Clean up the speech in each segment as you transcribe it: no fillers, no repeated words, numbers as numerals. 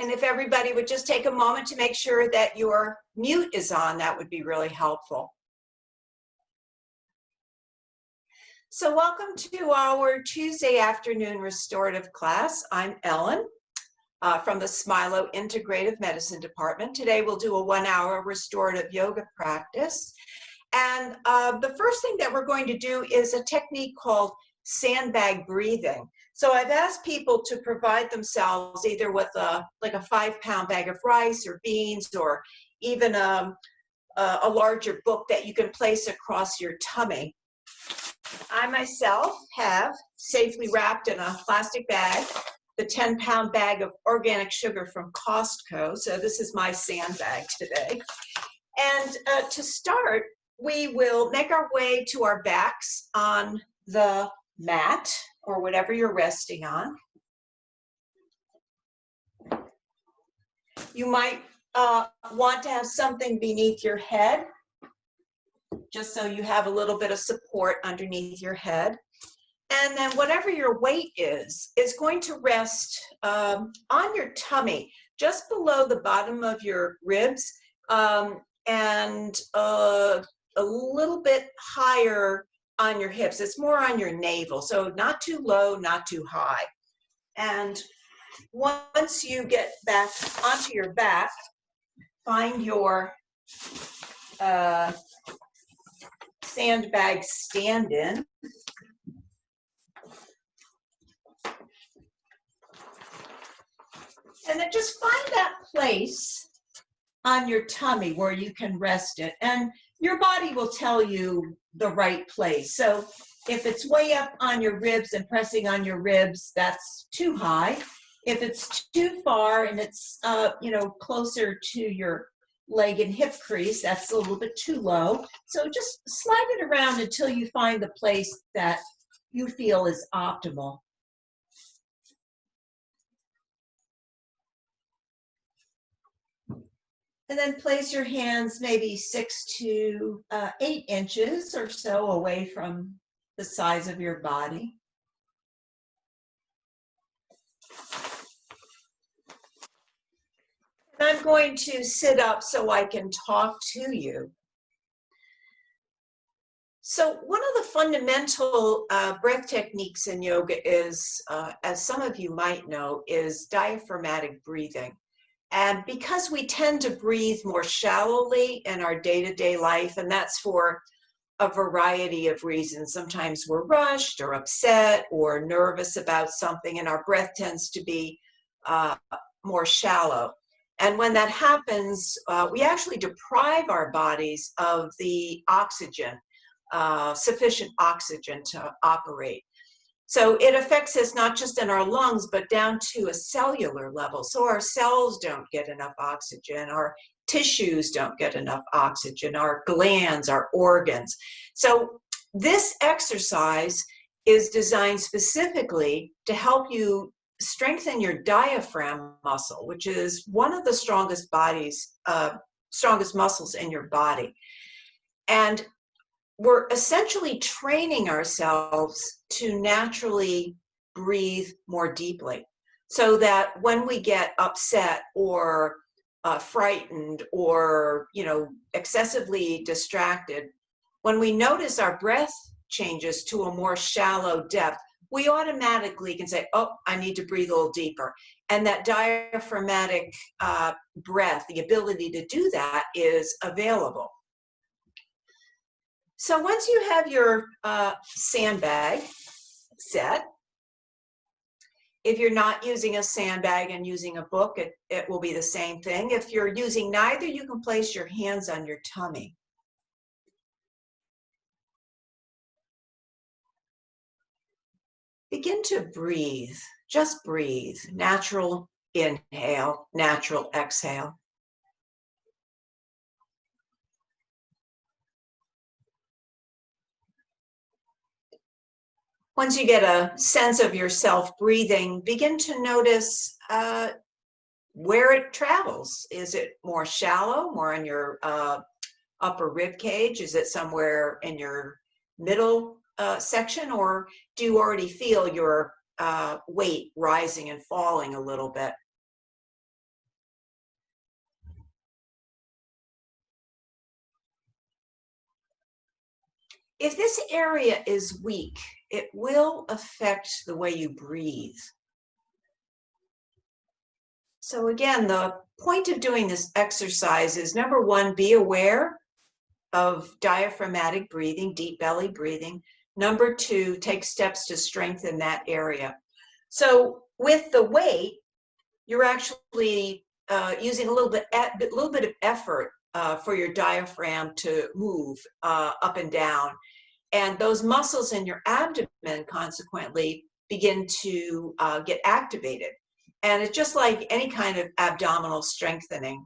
And if everybody would just take a moment to make sure that your mute is on, that would be really helpful. So welcome to our Tuesday afternoon restorative class. I'm Ellen from the Smilo Integrative Medicine Department. Today we'll do a 1-hour restorative yoga practice. And the first thing that we're going to do is a technique called sandbag breathing. So I've asked people to provide themselves either with like a 5-pound bag of rice or beans, or even a larger book that you can place across your tummy. I myself have safely wrapped in a plastic bag the 10-pound bag of organic sugar from Costco. So this is my sandbag today. And to start, we will make our way to our backs on the mat or whatever you're resting on. You might want to have something beneath your head, just so you have a little bit of support underneath your head. And then whatever your weight is going to rest on your tummy, just below the bottom of your ribs, and a little bit higher on your hips. It's more on your navel, so not too low, not too high. And once you get back onto your back, find your sandbag stand-in. And then just find that place on your tummy where you can rest it. And your body will tell you the right place. So if it's way up on your ribs and pressing on your ribs, that's too high. If it's too far and it's closer to your leg and hip crease, that's a little bit too low. So just slide it around until you find the place that you feel is optimal. And then place your hands maybe 6 to 8 inches or so away from the sides of your body. And I'm going to sit up so I can talk to you. So one of the fundamental breath techniques in yoga is, as some of you might know, is diaphragmatic breathing. And because we tend to breathe more shallowly in our day-to-day life, and that's for a variety of reasons. Sometimes we're rushed or upset or nervous about something, and our breath tends to be more shallow. And when that happens, we actually deprive our bodies of the oxygen, sufficient oxygen to operate. So it affects us not just in our lungs, but down to a cellular level. So our cells don't get enough oxygen, our tissues don't get enough oxygen, our glands, our organs. So this exercise is designed specifically to help you strengthen your diaphragm muscle, which is one of the strongest muscles in your body. And we're essentially training ourselves to naturally breathe more deeply, so that when we get upset or frightened or excessively distracted, when we notice our breath changes to a more shallow depth, we automatically can say, oh, I need to breathe a little deeper. And that diaphragmatic breath, the ability to do that, is available. So once you have your sandbag set, if you're not using a sandbag and using a book, it will be the same thing. If you're using neither, you can place your hands on your tummy. Begin to breathe, just breathe. Natural inhale, natural exhale. Once you get a sense of yourself breathing, begin to notice where it travels. Is it more shallow, more in your upper rib cage? Is it somewhere in your middle section, or do you already feel your weight rising and falling a little bit? If this area is weak, it will affect the way you breathe. So again, the point of doing this exercise is, number one, be aware of diaphragmatic breathing, deep belly breathing. Number two, take steps to strengthen that area. So with the weight, you're actually using a little bit of effort for your diaphragm to move up and down. And those muscles in your abdomen consequently begin to get activated. And it's just like any kind of abdominal strengthening.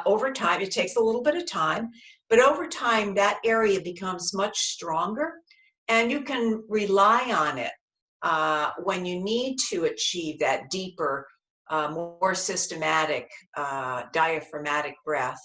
Over time, it takes a little bit of time, but over time, that area becomes much stronger, and you can rely on it when you need to achieve that deeper, more systematic diaphragmatic breath.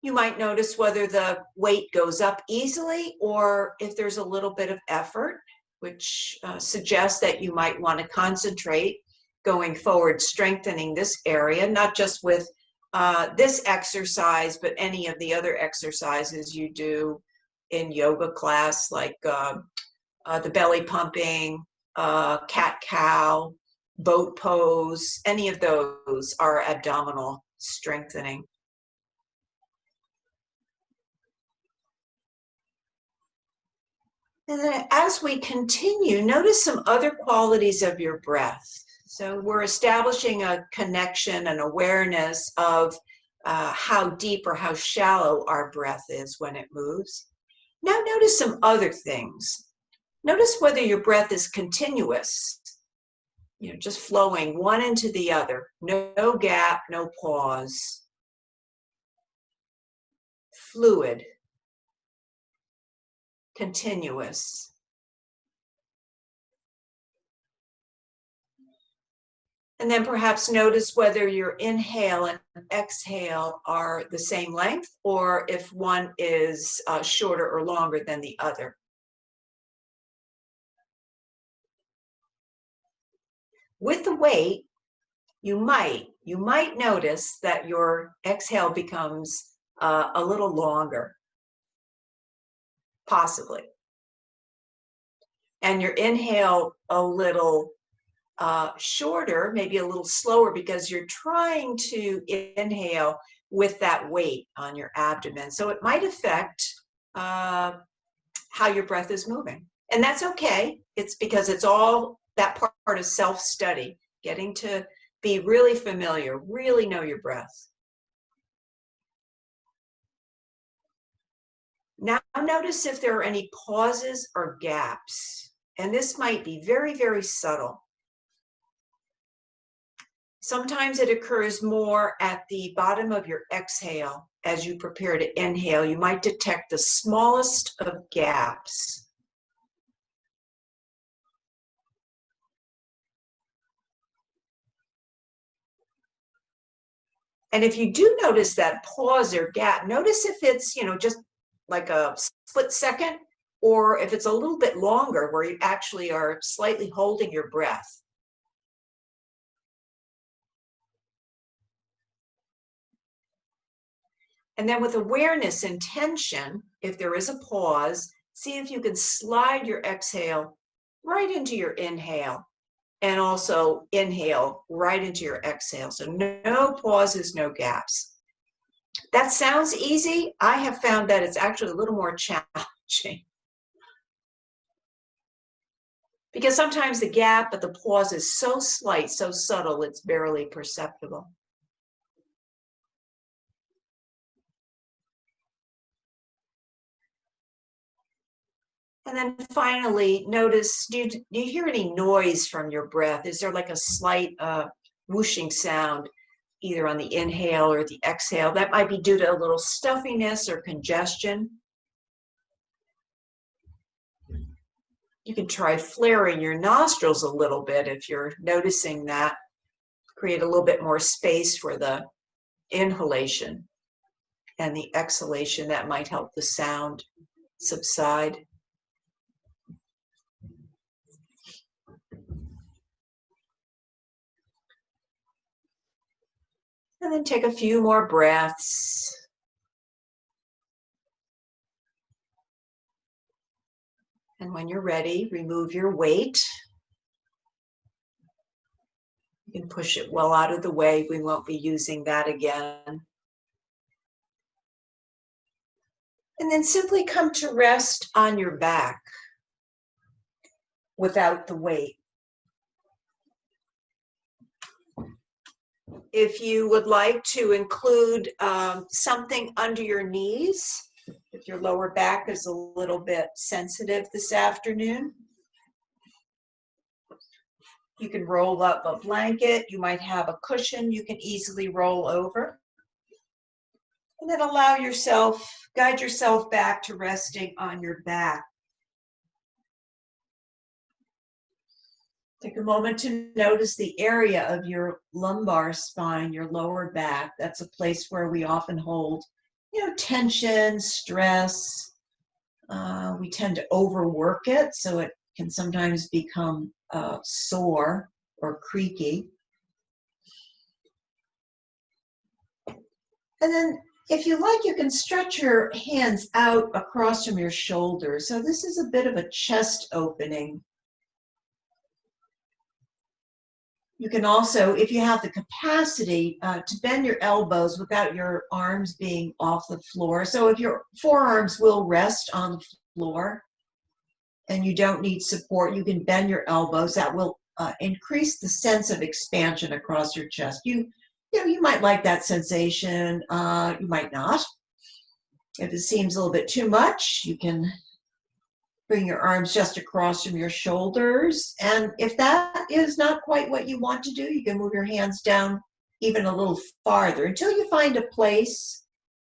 You might notice whether the weight goes up easily or if there's a little bit of effort, which suggests that you might want to concentrate going forward, strengthening this area, not just with this exercise, but any of the other exercises you do in yoga class, like the belly pumping, cat-cow, boat pose. Any of those are abdominal strengthening. And then as we continue, notice some other qualities of your breath. So we're establishing a connection and awareness of how deep or how shallow our breath is when it moves. Now notice some other things. Notice whether your breath is continuous, just flowing one into the other. No gap, no pause. Fluid. Continuous. And then perhaps notice whether your inhale and exhale are the same length, or if one is shorter or longer than the other. With the weight, you might notice that your exhale becomes a little longer, possibly. And your inhale a little shorter, maybe a little slower, because you're trying to inhale with that weight on your abdomen. So it might affect how your breath is moving. And that's okay. It's because it's all that part of self-study, getting to be really familiar, really know your breath. Now notice if there are any pauses or gaps. And this might be very, very subtle. Sometimes it occurs more at the bottom of your exhale. As you prepare to inhale, you might detect the smallest of gaps. And if you do notice that pause or gap, notice if it's, just like a split second, or if it's a little bit longer where you actually are slightly holding your breath. And then with awareness and tension, if there is a pause, see if you can slide your exhale right into your inhale, and also inhale right into your exhale. So no pauses, no gaps. That sounds easy. I have found that it's actually a little more challenging, because sometimes the gap, but the pause is so slight, so subtle, it's barely perceptible. And then finally, notice, do you hear any noise from your breath? Is there like a slight whooshing sound, either on the inhale or the exhale? That might be due to a little stuffiness or congestion. You can try flaring your nostrils a little bit if you're noticing that. Create a little bit more space for the inhalation and the exhalation. That might help the sound subside. And then take a few more breaths. And when you're ready, remove your weight. You can push it well out of the way. We won't be using that again. And then simply come to rest on your back without the weight. If you would like to include something under your knees, if your lower back is a little bit sensitive this afternoon, you can roll up a blanket. You might have a cushion you can easily roll over. And then allow yourself, guide yourself back to resting on your back. Take a moment to notice the area of your lumbar spine, your lower back. That's a place where we often hold, tension, stress. We tend to overwork it, so it can sometimes become sore or creaky. And then if you like, you can stretch your hands out across from your shoulders. So this is a bit of a chest opening. You can also, if you have the capacity, to bend your elbows without your arms being off the floor. So if your forearms will rest on the floor and you don't need support, you can bend your elbows. That will increase the sense of expansion across your chest. You might like that sensation. You might not. If it seems a little bit too much, you can bring your arms just across from your shoulders. And if that is not quite what you want to do, you can move your hands down even a little farther until you find a place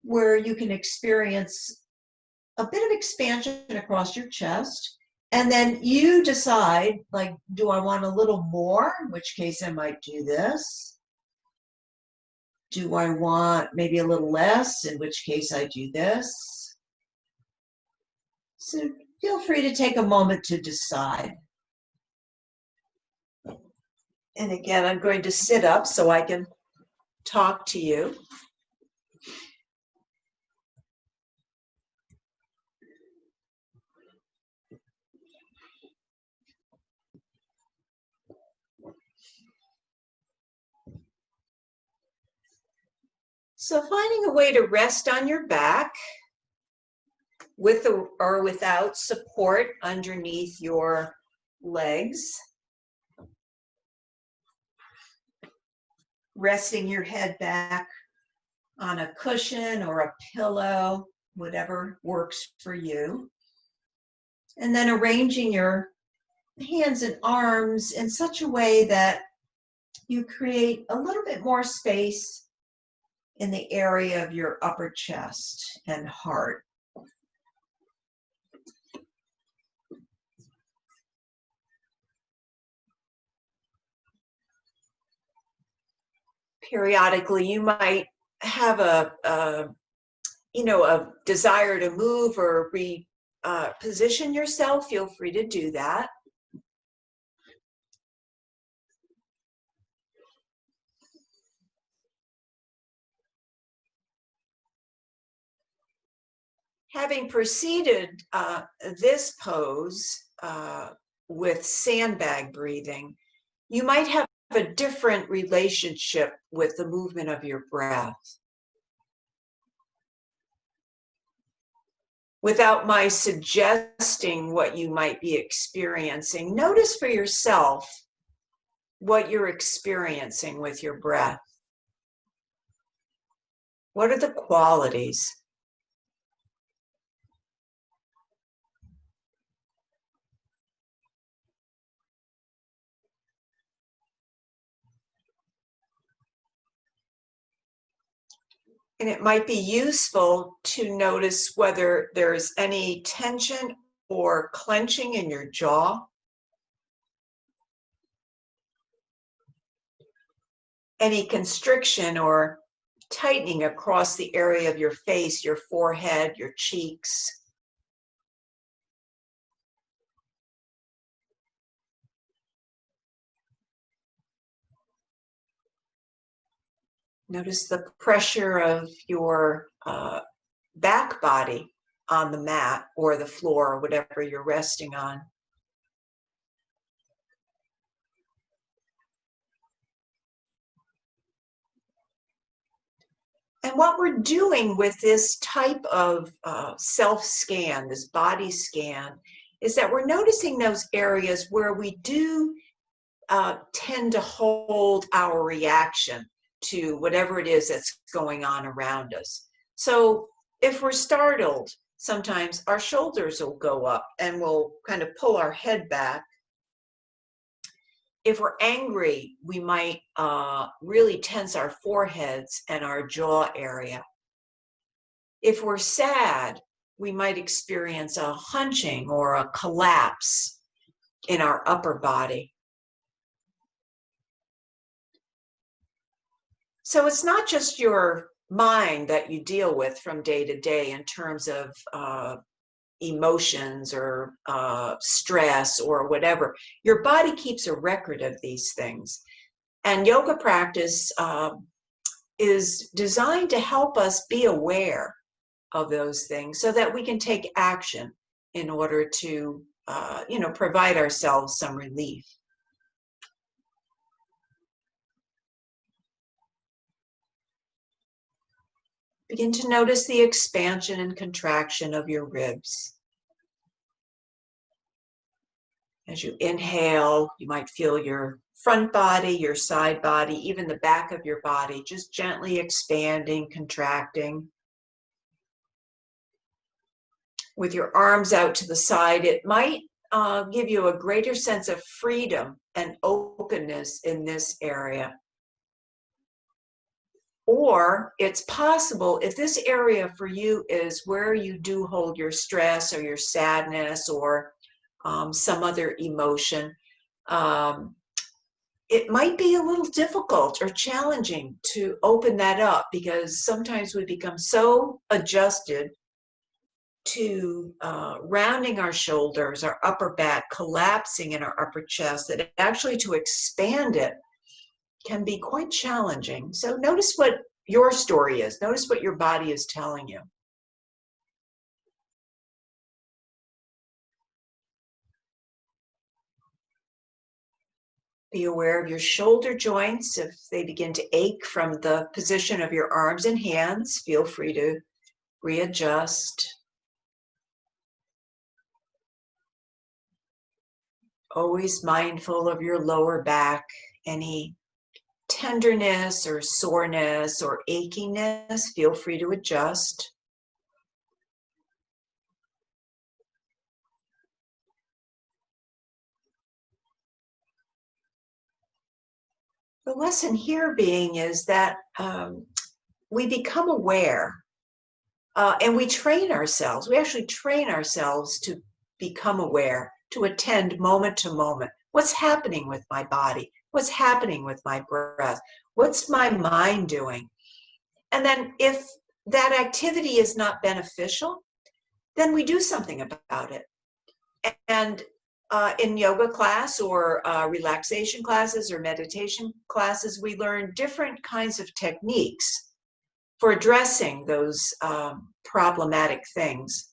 where you can experience a bit of expansion across your chest. And then you decide, like, do I want a little more? In which case I might do this. Do I want maybe a little less? In which case I do this. So feel free to take a moment to decide. And again, I'm going to sit up so I can talk to you. So finding a way to rest on your back with or without support underneath your legs. Resting your head back on a cushion or a pillow, whatever works for you. And then arranging your hands and arms in such a way that you create a little bit more space in the area of your upper chest and heart. Periodically, you might have a desire to move or position yourself. Feel free to do that. Having preceded this pose with sandbag breathing, you might have a different relationship with the movement of your breath. Without my suggesting what you might be experiencing, notice for yourself what you're experiencing with your breath. What are the qualities? And it might be useful to notice whether there's any tension or clenching in your jaw. Any constriction or tightening across the area of your face, your forehead, your cheeks. Notice the pressure of your back body on the mat or the floor or whatever you're resting on. And what we're doing with this type of self-scan, this body scan, is that we're noticing those areas where we do tend to hold our reaction to whatever it is that's going on around us. So if we're startled, sometimes our shoulders will go up and we'll kind of pull our head back. If we're angry, we might really tense our foreheads and our jaw area. If we're sad, we might experience a hunching or a collapse in our upper body. So it's not just your mind that you deal with from day to day in terms of emotions or stress or whatever. Your body keeps a record of these things. And yoga practice is designed to help us be aware of those things so that we can take action in order to, provide ourselves some relief. Begin to notice the expansion and contraction of your ribs. As you inhale, you might feel your front body, your side body, even the back of your body, just gently expanding, contracting. With your arms out to the side, it might give you a greater sense of freedom and openness in this area. Or it's possible, if this area for you is where you do hold your stress or your sadness or some other emotion, it might be a little difficult or challenging to open that up because sometimes we become so adjusted to rounding our shoulders, our upper back, collapsing in our upper chest, that actually to expand it can be quite challenging. So notice what your story is. Notice what your body is telling you. Be aware of your shoulder joints. If they begin to ache from the position of your arms and hands, feel free to readjust. Always mindful of your lower back, any tenderness or soreness or achiness, feel free to adjust. The lesson here being is that we become aware and we train ourselves. We actually train ourselves to become aware, to attend moment to moment. What's happening with my body? What's happening with my breath? What's my mind doing? And then if that activity is not beneficial, then we do something about it. And in yoga class or relaxation classes or meditation classes, we learn different kinds of techniques for addressing those problematic things.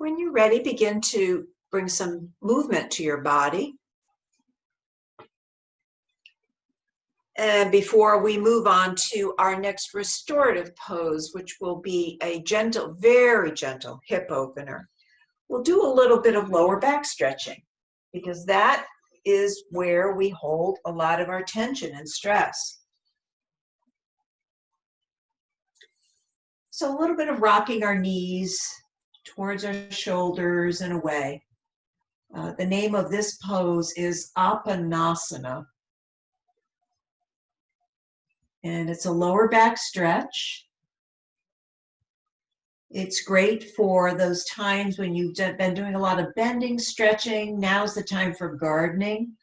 When you're ready, begin to bring some movement to your body. And before we move on to our next restorative pose, which will be a gentle, very gentle hip opener, we'll do a little bit of lower back stretching because that is where we hold a lot of our tension and stress. So a little bit of rocking our knees towards our shoulders and away. The name of this pose is Apanasana. And it's a lower back stretch. It's great for those times when you've been doing a lot of bending, stretching. Now's the time for gardening.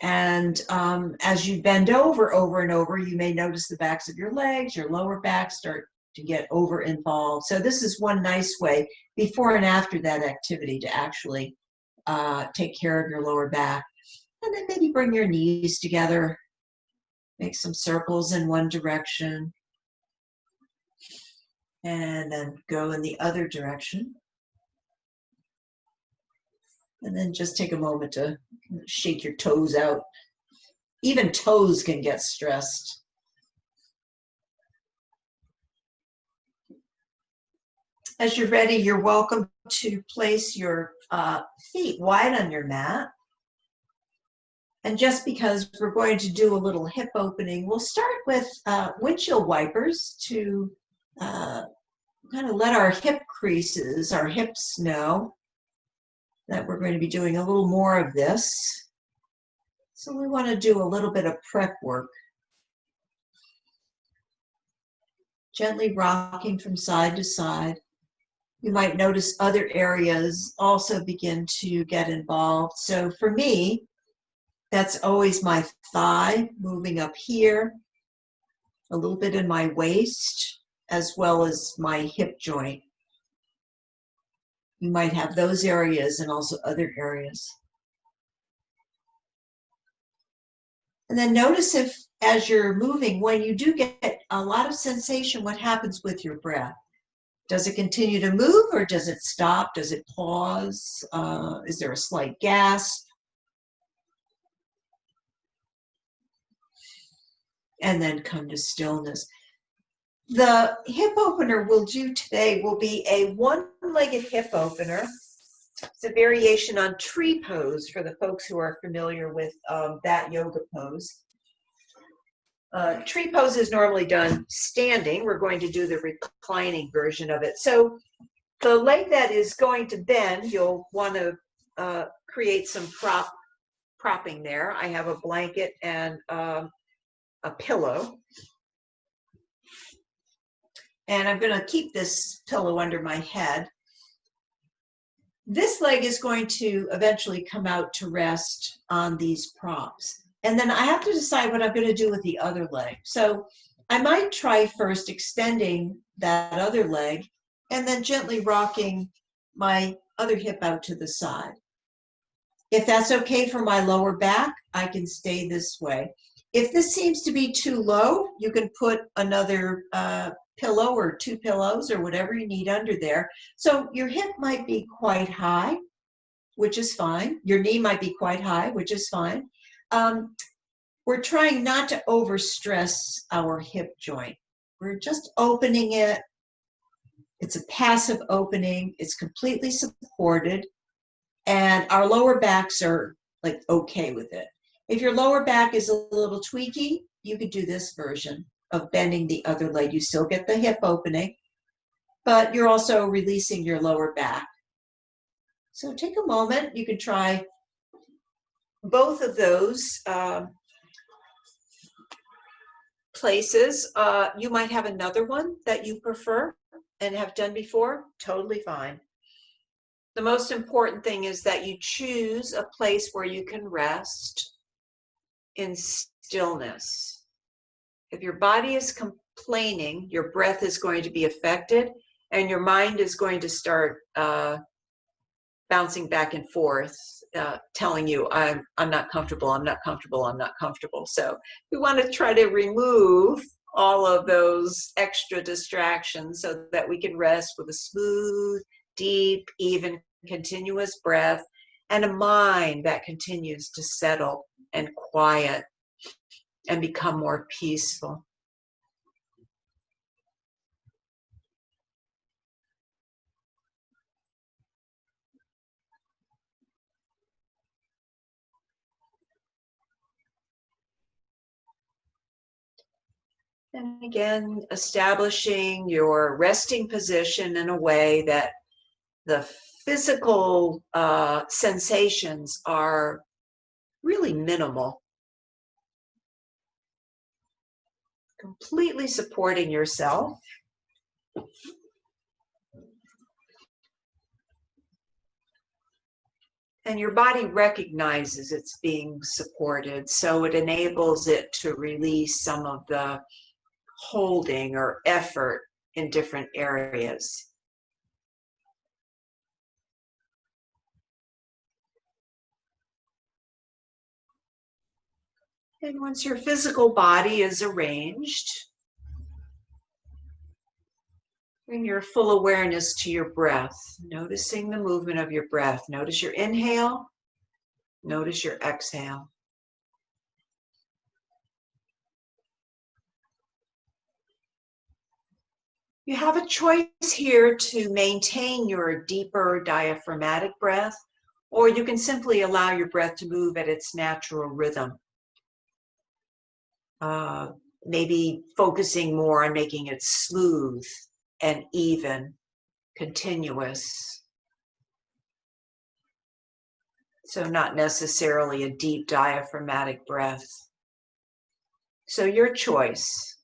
And as you bend over and over, you may notice the backs of your legs, your lower back start to get over involved. So this is one nice way before and after that activity to actually take care of your lower back. And then maybe bring your knees together, make some circles in one direction, and then go in the other direction. And then just take a moment to shake your toes out. Even toes can get stressed. As you're ready, you're welcome to place your feet wide on your mat. And just because we're going to do a little hip opening, we'll start with windshield wipers to kind of let our hip creases, our hips know that we're going to be doing a little more of this. So we want to do a little bit of prep work. Gently rocking from side to side. You might notice other areas also begin to get involved. So for me, that's always my thigh moving up here, a little bit in my waist, as well as my hip joint. You might have those areas and also other areas. And then notice if, as you're moving, when you do get a lot of sensation, what happens with your breath? Does it continue to move or does it stop? Does it pause? Is there a slight gasp? And then come to stillness. The hip opener we'll do today will be a one-legged hip opener. It's a variation on tree pose for the folks who are familiar with that yoga pose. Tree pose is normally done standing. We're going to do the reclining version of it. So the leg that is going to bend, you'll want to create some propping there. I have a blanket and a pillow. And I'm going to keep this pillow under my head. This leg is going to eventually come out to rest on these props. And then I have to decide what I'm going to do with the other leg. So I might try first extending that other leg and then gently rocking my other hip out to the side. If that's okay for my lower back, I can stay this way. If this seems to be too low, you can put another pillow or two pillows or whatever you need under there. So your hip might be quite high, which is fine. Your knee might be quite high, which is fine. We're trying not to overstress our hip joint. We're just opening it. It's a passive opening. It's completely supported. And our lower backs are like okay with it. If your lower back is a little tweaky, you could do this version of bending the other leg. You still get the hip opening, but you're also releasing your lower back. So take a moment. You can try both of those places. You might have another one that you prefer and have done before. Totally fine. The most important thing is that you choose a place where you can rest in stillness. If your body is complaining, your breath is going to be affected and your mind is going to start bouncing back and forth, telling you, I'm not comfortable, I'm not comfortable, I'm not comfortable. So we want to try to remove all of those extra distractions so that we can rest with a smooth, deep, even, continuous breath and a mind that continues to settle and quiet and become more peaceful. And again, establishing your resting position in a way that the physical sensations are really minimal. Completely supporting yourself. And your body recognizes it's being supported, so it enables it to release some of the holding or effort in different areas. And once your physical body is arranged, bring your full awareness to your breath, noticing the movement of your breath. Notice your inhale, notice your exhale. You have a choice here to maintain your deeper diaphragmatic breath, or you can simply allow your breath to move at its natural rhythm. Maybe focusing more on making it smooth and even, continuous. So not necessarily a deep diaphragmatic breath. So your choice.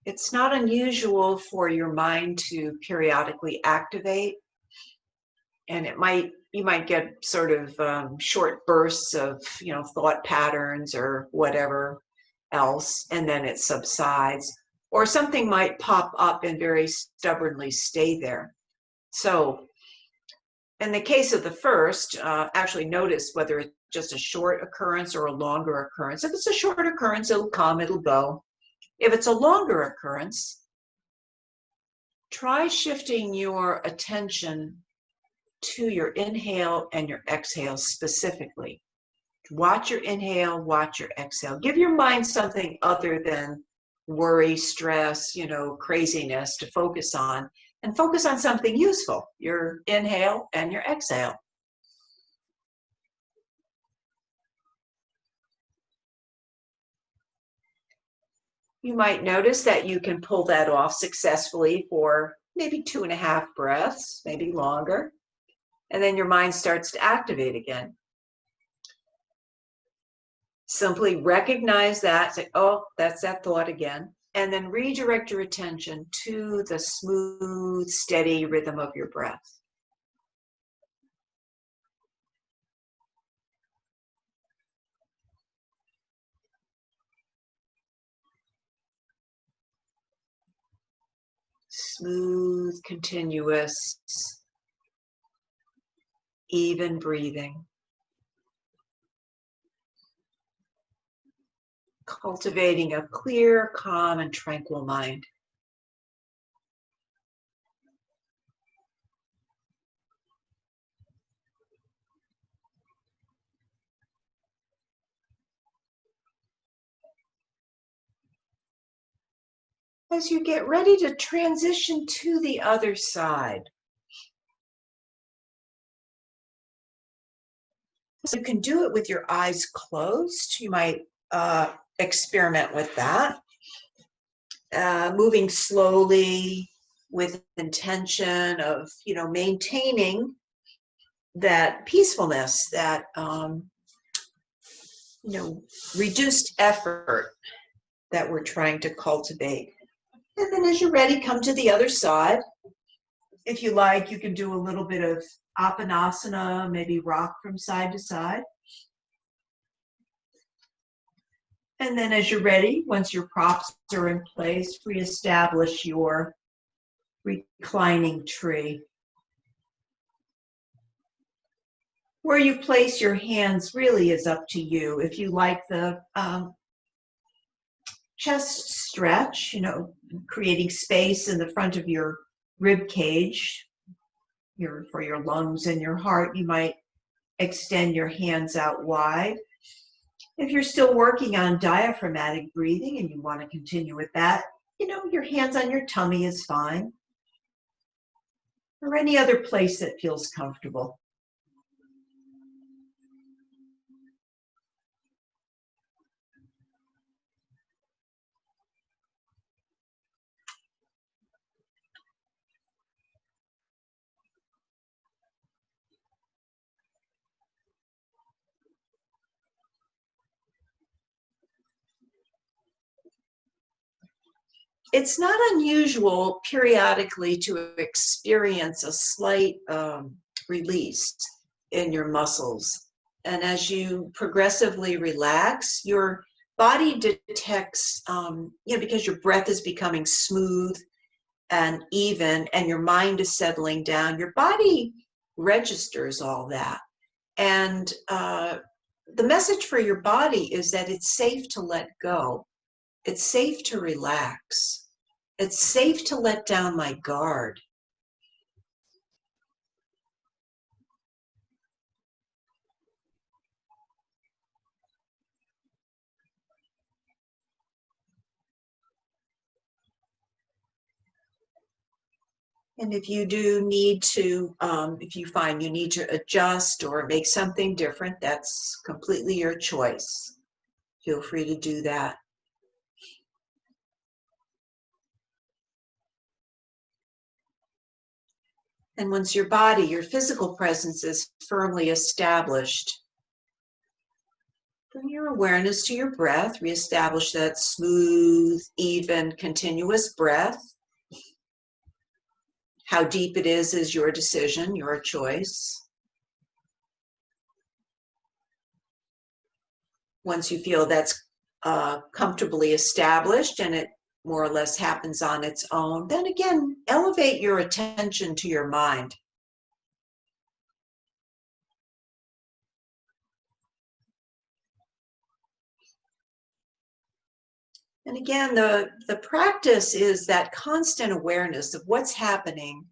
It's not unusual for your mind to periodically activate, and you might get sort of short bursts of thought patterns or whatever else, and then it subsides, or something might pop up and very stubbornly stay there. So in the case of the first, actually notice whether it's just a short occurrence or a longer occurrence. If it's a short occurrence, it'll come, it'll go. If it's a longer occurrence, try shifting your attention to your inhale and your exhale specifically. Watch your inhale, watch your exhale. Give your mind something other than worry, stress, craziness to focus on, and focus on something useful, your inhale and your exhale. You might notice that you can pull that off successfully for maybe 2.5 breaths, maybe longer, and then your mind starts to activate again. Simply recognize that, say, oh, that's that thought again, and then redirect your attention to the smooth, steady rhythm of your breath. Smooth, continuous, even breathing. Cultivating a clear, calm, and tranquil mind. As you get ready to transition to the other side, so you can do it with your eyes closed. You might experiment with that. Moving slowly with intention of, maintaining that peacefulness, that, reduced effort that we're trying to cultivate. And then as you're ready, come to the other side. If you like, you can do a little bit of apanasana, maybe rock from side to side. And then as you're ready, once your props are in place, reestablish your reclining tree. Where you place your hands really is up to you. If you like the chest stretch, creating space in the front of your rib cage, for your lungs and your heart, you might extend your hands out wide. If you're still working on diaphragmatic breathing and you want to continue with that, your hands on your tummy is fine, or any other place that feels comfortable. It's not unusual periodically to experience a slight release in your muscles And as you progressively relax, your body detects, because your breath is becoming smooth and even and your mind is settling down, your body registers all that. And the message for your body is that it's safe to let go. It's safe to relax. It's safe to let down my guard. And if you do need to, if you find you need to adjust or make something different, that's completely your choice. Feel free to do that. And once your body, your physical presence is firmly established, bring your awareness to your breath. Reestablish that smooth, even, continuous breath. How deep it is your decision, your choice. Once you feel that's comfortably established and it more or less happens on its own, then again, elevate your attention to your mind. And again, the practice is that constant awareness of what's happening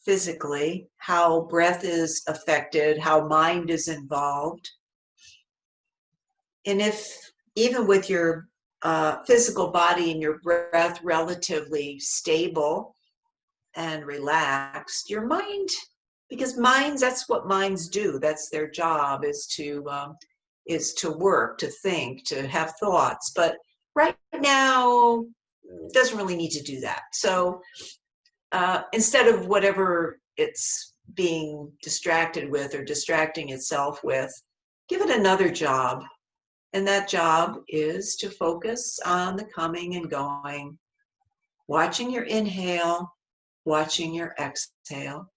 physically, how breath is affected, how mind is involved. And if even with your physical body and your breath relatively stable and relaxed, your mind, because minds, that's what minds do. That's their job, is to work, to think, to have thoughts. But right now, doesn't really need to do that. So instead of whatever it's being distracted with or distracting itself with, give it another job. And that job is to focus on the coming and going, watching your inhale, watching your exhale,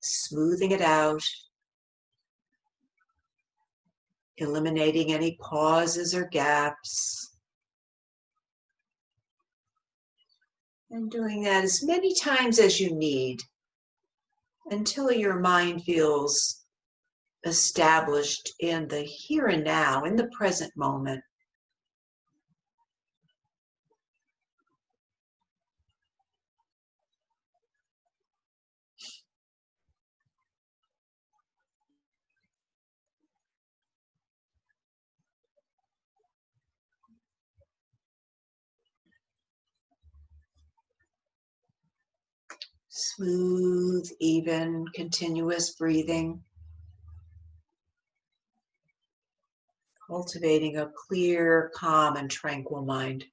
smoothing it out, eliminating any pauses or gaps. And doing that as many times as you need until your mind feels established in the here and now, in the present moment. Smooth, even, continuous breathing. Cultivating a clear, calm, and tranquil mind.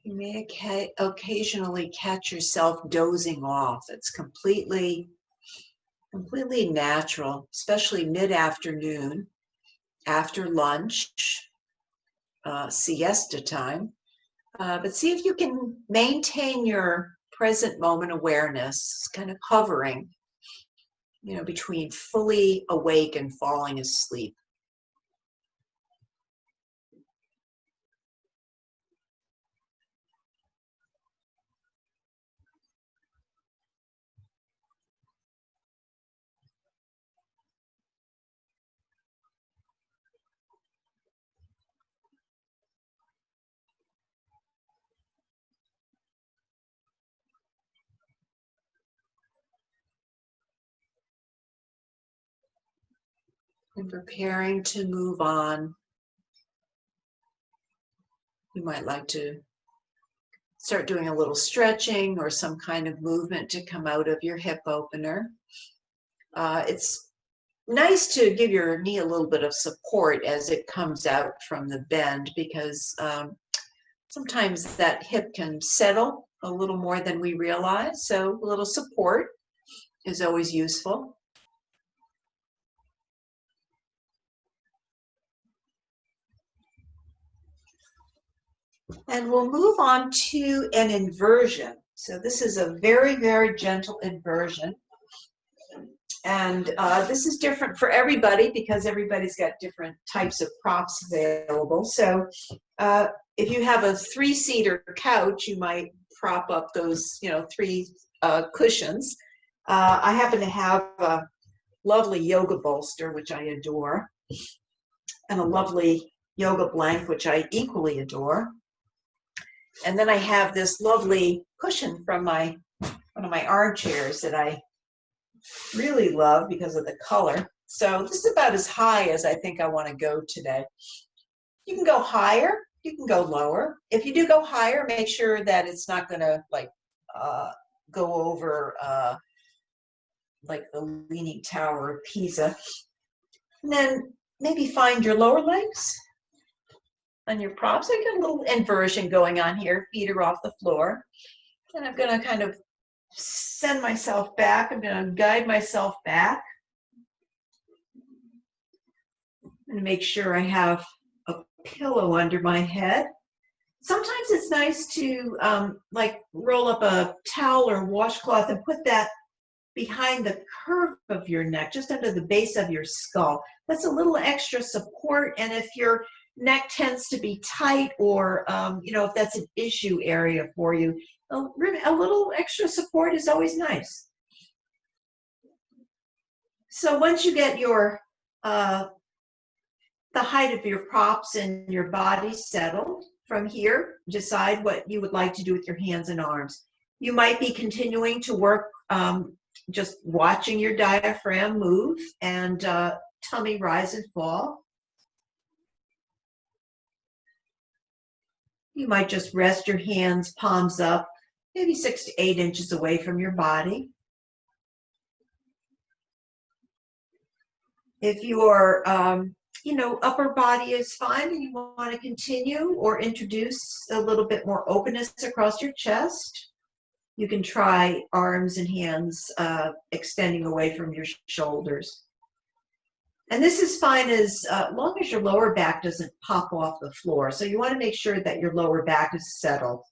You may occasionally catch yourself dozing off. It's completely natural, especially mid-afternoon, after lunch, siesta time. But see if you can maintain your present moment awareness, kind of hovering, between fully awake and falling asleep. And preparing to move on, you might like to start doing a little stretching or some kind of movement to come out of your hip opener. It's nice to give your knee a little bit of support as it comes out from the bend, because Sometimes that hip can settle a little more than we realize, so a little support is always useful. And we'll move on to an inversion. So this is a very, very gentle inversion. And this is different for everybody because everybody's got different types of props available. So if you have a three-seater couch, you might prop up those, three cushions. I happen to have a lovely yoga bolster, which I adore, and a lovely yoga blanket, which I equally adore. And then I have this lovely cushion from one of my armchairs that I really love because of the color. So this is about as high as I think I want to go today. You can go higher, you can go lower. If you do go higher, make sure that it's not going to go over like the Leaning Tower of Pisa. And then maybe find your lower legs on your props. I got a little inversion going on here. Feet are off the floor. And I'm going to kind of send myself back. I'm going to guide myself back. I'm going to make sure I have a pillow under my head. Sometimes it's nice to roll up a towel or washcloth and put that behind the curve of your neck, just under the base of your skull. That's a little extra support. And if your neck tends to be tight or, if that's an issue area for you, a little extra support is always nice. So once you get your the height of your props and your body settled, from here, decide what you would like to do with your hands and arms. You might be continuing to work just watching your diaphragm move and tummy rise and fall. You might just rest your hands, palms up, maybe 6 to 8 inches away from your body. If your upper body is fine and you want to continue or introduce a little bit more openness across your chest, you can try arms and hands extending away from your shoulders. And this is fine as long as your lower back doesn't pop off the floor. So you want to make sure that your lower back is settled.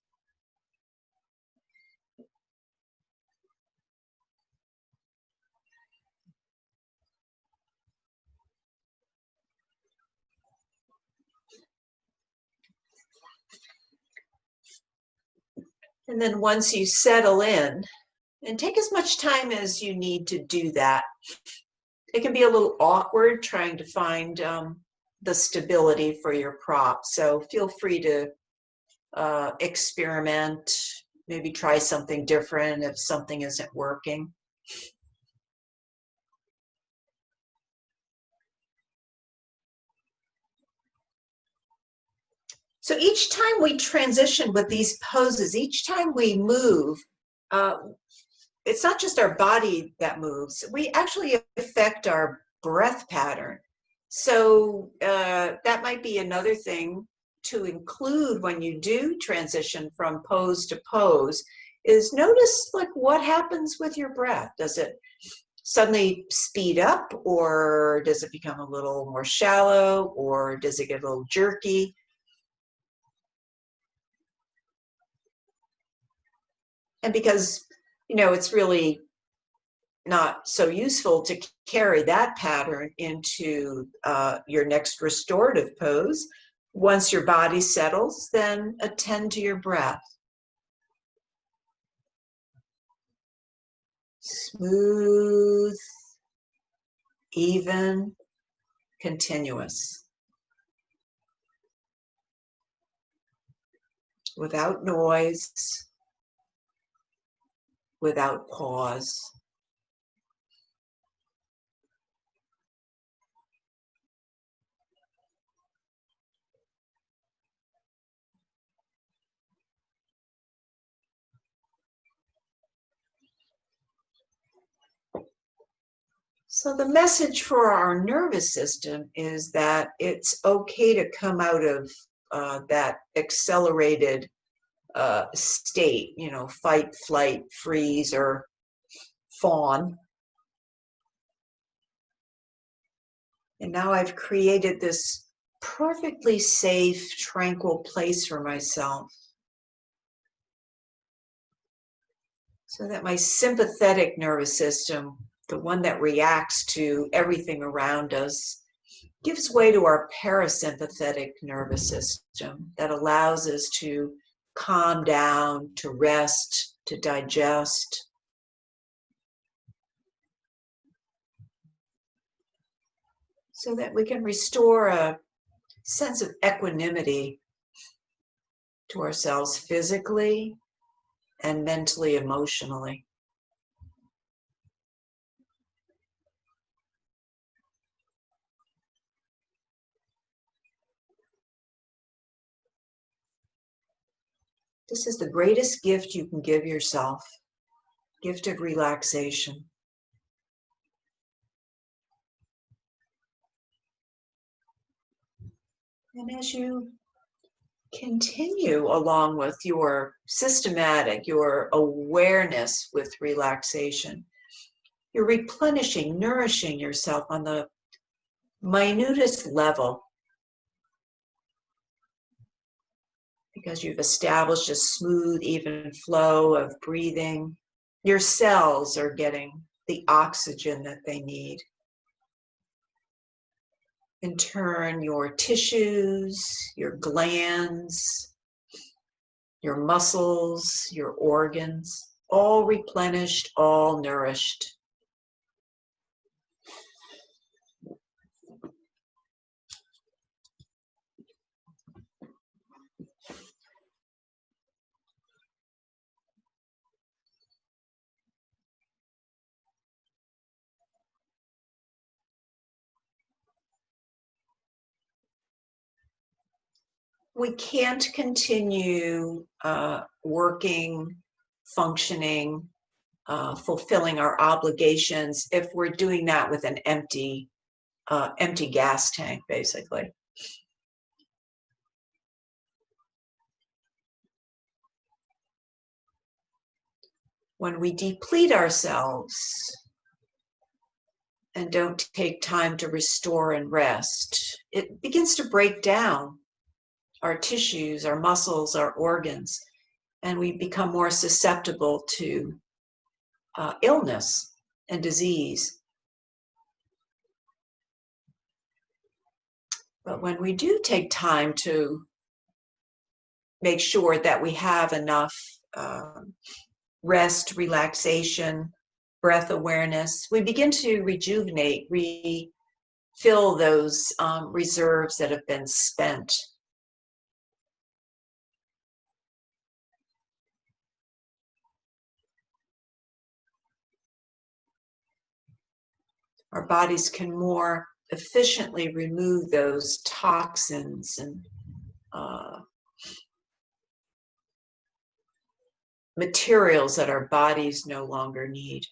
And then once you settle in, and take as much time as you need to do that. It can be a little awkward trying to find the stability for your prop. So feel free to experiment, maybe try something different if something isn't working. So each time we transition with these poses, each time we move, it's not just our body that moves. We actually affect our breath pattern. So that might be another thing to include when you do transition from pose to pose, is notice what happens with your breath. Does it suddenly speed up, or does it become a little more shallow, or does it get a little jerky? And because, it's really not so useful to carry that pattern into your next restorative pose, once your body settles, then attend to your breath. Smooth, even, continuous. Without noise, without pause. So the message for our nervous system is that it's okay to come out of that accelerated state, fight, flight, freeze, or fawn. And now I've created this perfectly safe, tranquil place for myself so that my sympathetic nervous system, the one that reacts to everything around us, gives way to our parasympathetic nervous system that allows us to calm down, to rest, to digest. So that we can restore a sense of equanimity to ourselves physically and mentally, emotionally. This is the greatest gift you can give yourself, gift of relaxation. And as you continue along with your systematic, your awareness with relaxation, you're replenishing, nourishing yourself on the minutest level because you've established a smooth, even flow of breathing. Your cells are getting the oxygen that they need. In turn, your tissues, your glands, your muscles, your organs, all replenished, all nourished. We can't continue working, functioning, fulfilling our obligations if we're doing that with an empty gas tank, basically. When we deplete ourselves and don't take time to restore and rest, it begins to break down our tissues, our muscles, our organs, and we become more susceptible to illness and disease. But when we do take time to make sure that we have enough rest, relaxation, breath awareness, we begin to rejuvenate, refill those reserves that have been spent. Our bodies can more efficiently remove those toxins and materials that our bodies no longer need.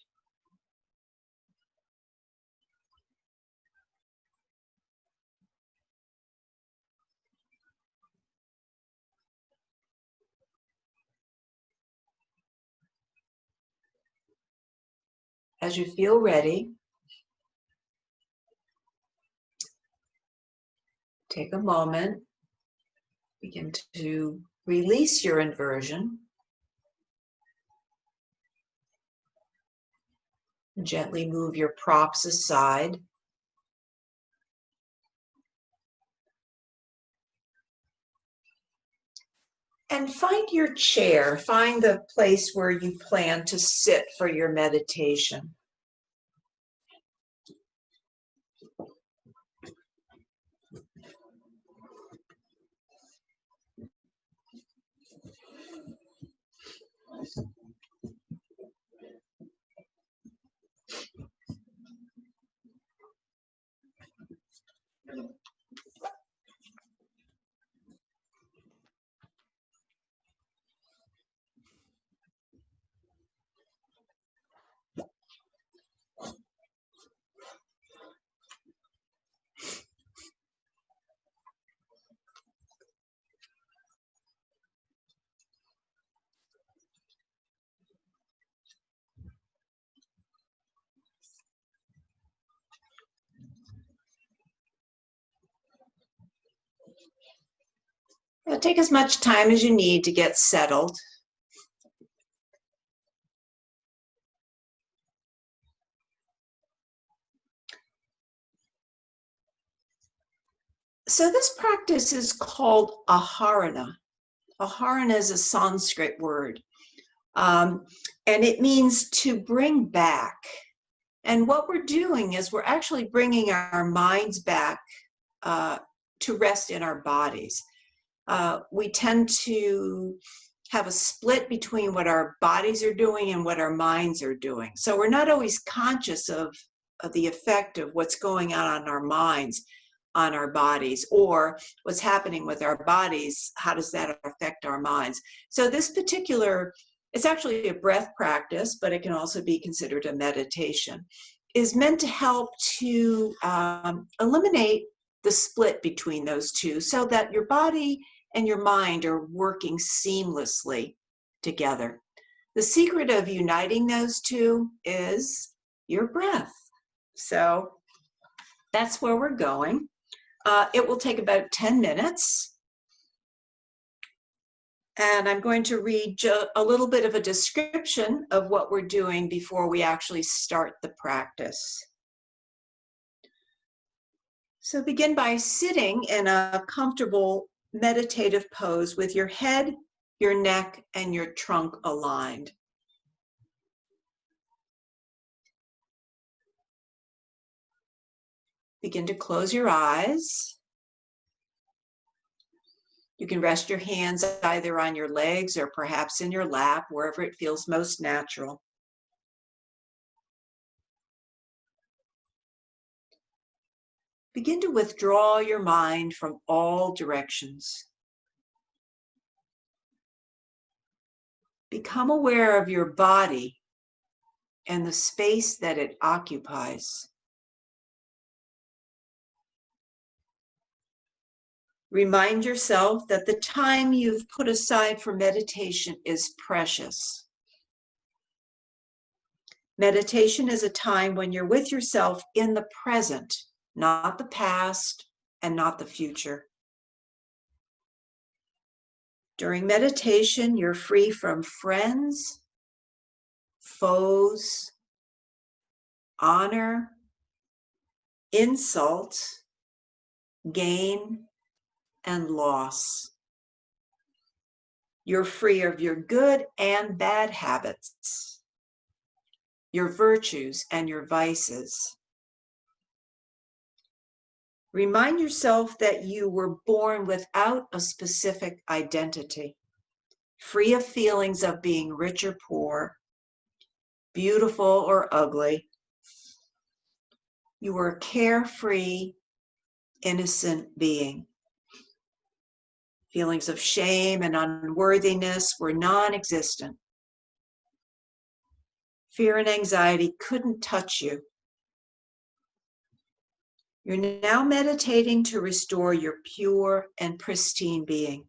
As you feel ready, take a moment, begin to release your inversion. Gently move your props aside. And find your chair, find the place where you plan to sit for your meditation. Take as much time as you need to get settled. So this practice is called aharana. Aharana is a Sanskrit word, and it means to bring back. And what we're doing is we're actually bringing our minds back to rest in our bodies. We tend to have a split between what our bodies are doing and what our minds are doing. So we're not always conscious of the effect of what's going on our minds on our bodies, or what's happening with our bodies, how does that affect our minds? So this particular, it's actually a breath practice, but it can also be considered a meditation, is meant to help to eliminate the split between those two so that your body and your mind are working seamlessly together. The secret of uniting those two is your breath. So that's where we're going. It will take about 10 minutes. And I'm going to read a little bit of a description of what we're doing before we actually start the practice. So begin by sitting in a comfortable meditative pose with your head, your neck, and your trunk aligned. Begin to close your eyes. You can rest your hands either on your legs or perhaps in your lap, wherever it feels most natural. Begin to withdraw your mind from all directions. Become aware of your body and the space that it occupies. Remind yourself that the time you've put aside for meditation is precious. Meditation is a time when you're with yourself in the present, not the past and not the future. During meditation, you're free from friends, foes, honor, insult, gain, and loss. You're free of your good and bad habits, your virtues and your vices. Remind yourself that you were born without a specific identity, free of feelings of being rich or poor, beautiful or ugly. You were a carefree, innocent being. Feelings of shame and unworthiness were non-existent. Fear and anxiety couldn't touch you. You're now meditating to restore your pure and pristine being.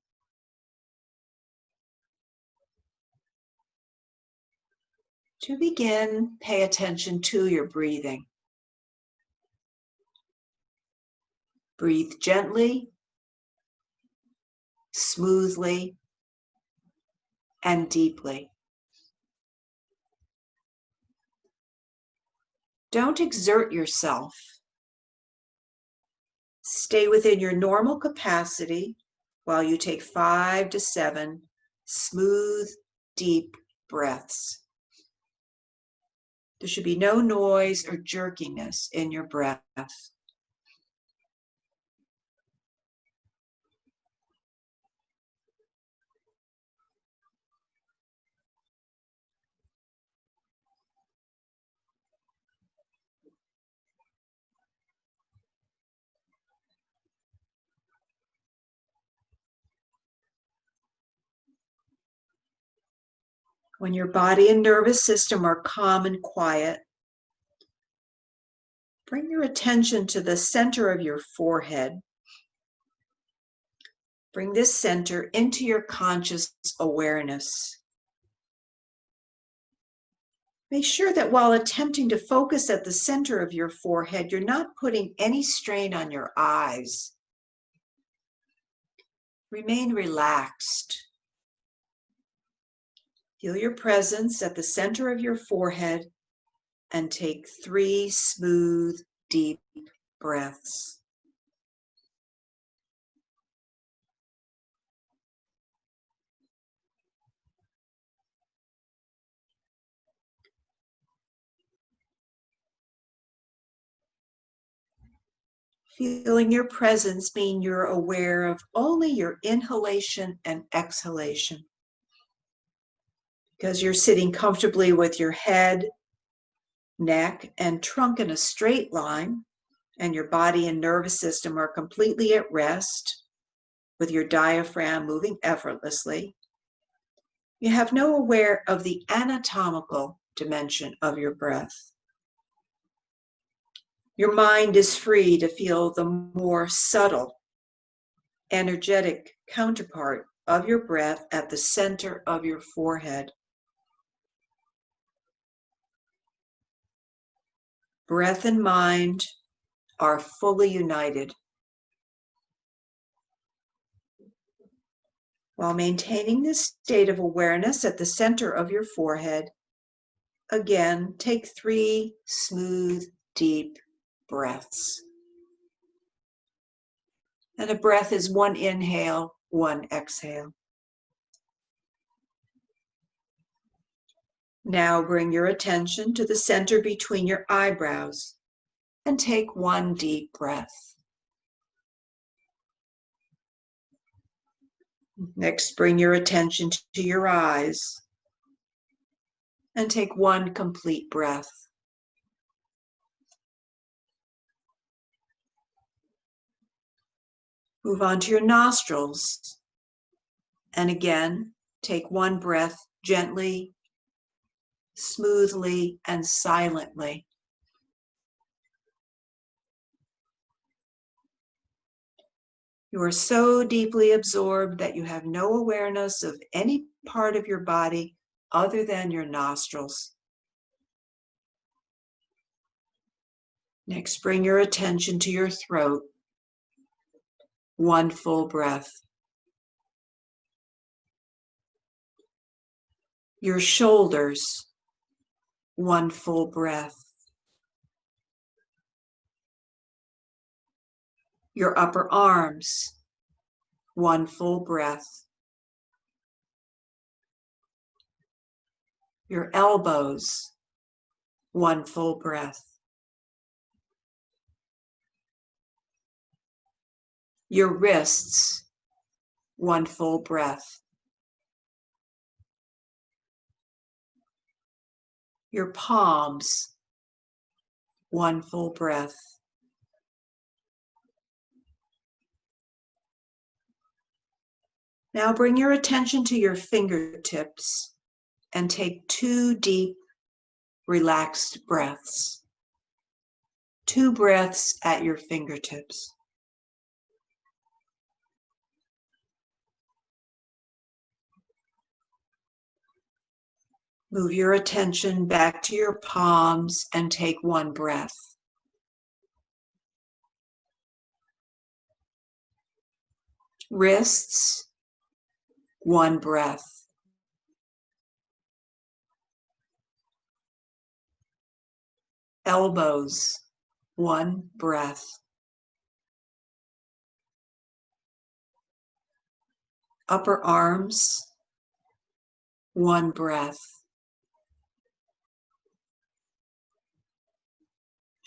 To begin, pay attention to your breathing. Breathe gently, smoothly, and deeply. Don't exert yourself. Stay within your normal capacity while you take 5 to 7 smooth, deep breaths. There should be no noise or jerkiness in your breath. When your body and nervous system are calm and quiet, bring your attention to the center of your forehead. Bring this center into your conscious awareness. Make sure that while attempting to focus at the center of your forehead, you're not putting any strain on your eyes. Remain relaxed. Feel your presence at the center of your forehead and take 3 smooth, deep breaths. Feeling your presence means you're aware of only your inhalation and exhalation. Because you're sitting comfortably with your head, neck, and trunk in a straight line, and your body and nervous system are completely at rest, with your diaphragm moving effortlessly, you have no aware of the anatomical dimension of your breath. Your mind is free to feel the more subtle, energetic counterpart of your breath at the center of your forehead. Breath and mind are fully united. While maintaining this state of awareness at the center of your forehead, again, take 3 smooth, deep breaths. And a breath is 1 inhale, 1 exhale. Now bring your attention to the center between your eyebrows and take 1 deep breath. Next, bring your attention to your eyes and take 1 complete breath. Move on to your nostrils. And again, take 1 breath gently, smoothly, and silently. You are so deeply absorbed that you have no awareness of any part of your body other than your nostrils. Next, bring your attention to your throat. 1 full breath. Your shoulders. 1 full breath. Your upper arms. 1 full breath. Your elbows. 1 full breath. Your wrists. 1 full breath. Your palms. 1 full breath. Now bring your attention to your fingertips and take 2 deep, relaxed breaths. 2 breaths at your fingertips. Move your attention back to your palms and take 1 breath. Wrists, 1 breath. Elbows, 1 breath. Upper arms, 1 breath.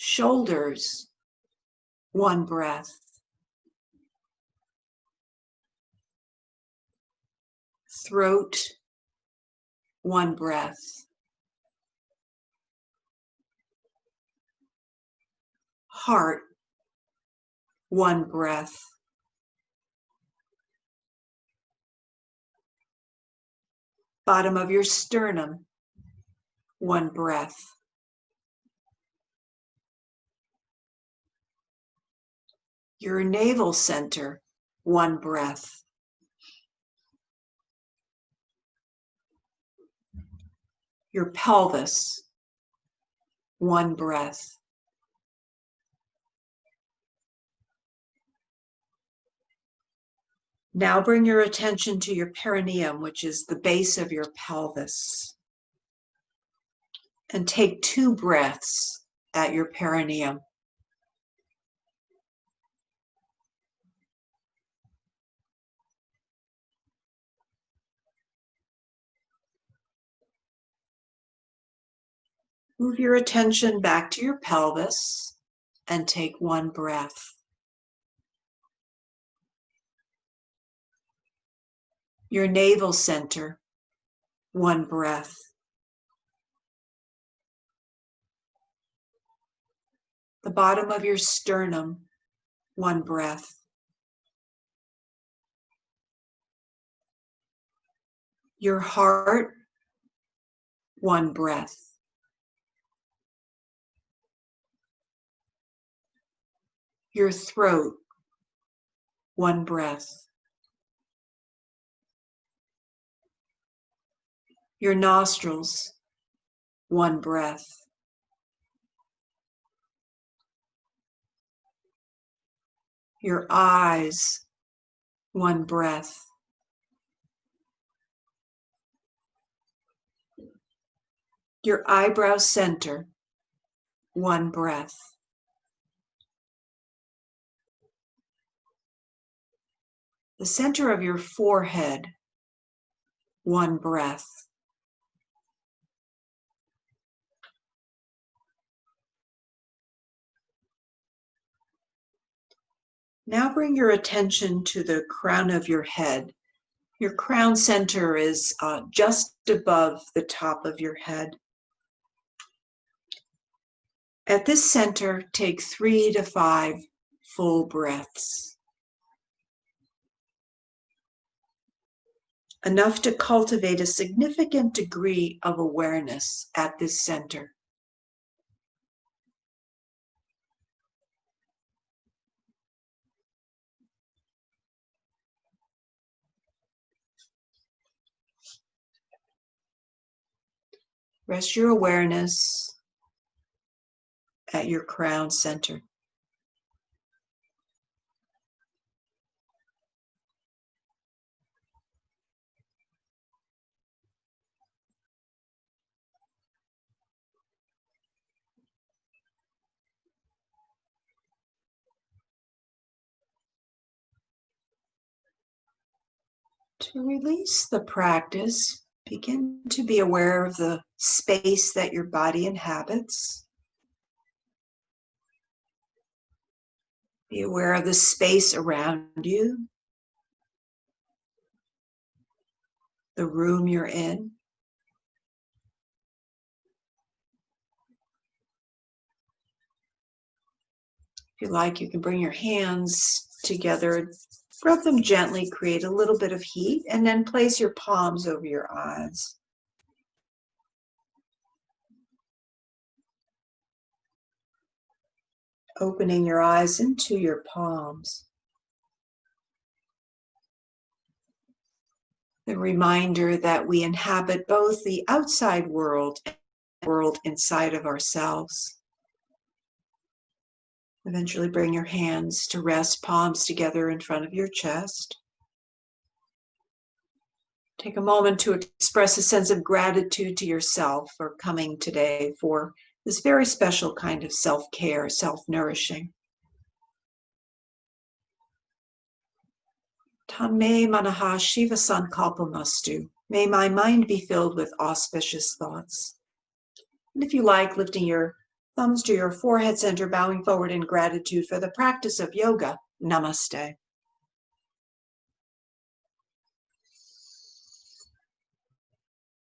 Shoulders, 1 breath. Throat, 1 breath. Heart, 1 breath. Bottom of your sternum, 1 breath. Your navel center, 1 breath. Your pelvis, 1 breath. Now bring your attention to your perineum, which is the base of your pelvis. And take 2 breaths at your perineum. Move your attention back to your pelvis and take 1 breath. Your navel center, 1 breath. The bottom of your sternum, 1 breath. Your heart, 1 breath. Your throat, 1 breath. Your nostrils, 1 breath. Your eyes, 1 breath. Your eyebrow center, 1 breath. The center of your forehead, 1 breath. Now bring your attention to the crown of your head. Your crown center is just above the top of your head. At this center, take 3 to 5 full breaths. Enough to cultivate a significant degree of awareness at this center. Rest your awareness at your crown center. To release the practice, begin to be aware of the space that your body inhabits. Be aware of the space around you, the room you're in. If you like, you can bring your hands together, rub them gently, create a little bit of heat, and then place your palms over your eyes. Opening your eyes into your palms. The reminder that we inhabit both the outside world and the world inside of ourselves. Eventually bring your hands to rest, palms together in front of your chest. Take a moment to express a sense of gratitude to yourself for coming today for this very special kind of self-care, self-nourishing. Tanme manaha shiva sankalpamastu. May my mind be filled with auspicious thoughts. And if you like, lifting your thumbs to your forehead center, bowing forward in gratitude for the practice of yoga. Namaste.